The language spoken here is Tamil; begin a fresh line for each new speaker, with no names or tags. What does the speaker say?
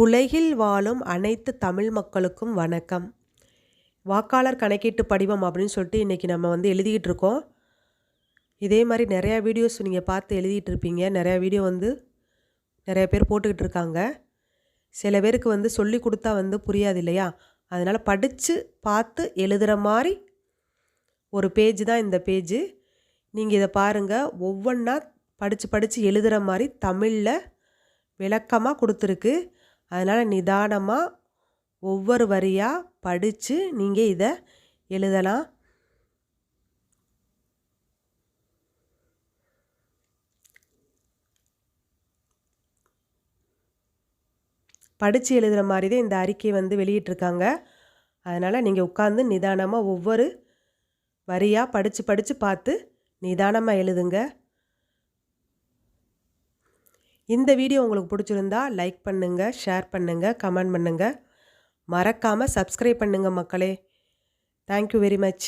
உலகில் வாழும் அனைத்து தமிழ் மக்களுக்கும் வணக்கம். வாக்காளர் கணக்கீட்டு படிவம் அப்படின்னு சொல்லிட்டு இன்றைக்கி நம்ம எழுதிக்கிட்டு இருக்கோம். இதே மாதிரி நிறையா வீடியோஸ் நீங்கள் பார்த்து எழுதிட்டு இருப்பீங்க. நிறையா வீடியோ நிறைய பேர் போட்டுக்கிட்டு இருக்காங்க. சில பேருக்கு சொல்லி கொடுத்தா புரியாது இல்லையா? அதனால் படித்து பார்த்து எழுதுகிற மாதிரி ஒரு பேஜ் தான் இந்த பேஜு. நீங்கள் இதை பாருங்கள். ஒவ்வொன்றா படித்து எழுதுகிற மாதிரி தமிழில் விளக்கமாக கொடுத்துருக்கு. அதனால் நிதானமாக ஒவ்வொரு வரியாக படித்து நீங்கள் இதை எழுதலாம். படித்து எழுதுகிற மாதிரி தான் இந்த அறிக்கை வெளியிட்டிருக்காங்க. அதனால் நீங்கள் உட்காந்து நிதானமாக ஒவ்வொரு வரியாக படித்து பார்த்து நிதானமாக எழுதுங்க. இந்த வீடியோ உங்களுக்கு பிடிச்சிருந்தா லைக் பண்ணுங்கள், ஷேர் பண்ணுங்கள், கமெண்ட் பண்ணுங்கள். மறக்காமல் சப்ஸ்கிரைப் பண்ணுங்கள் மக்களே. Thank you very much.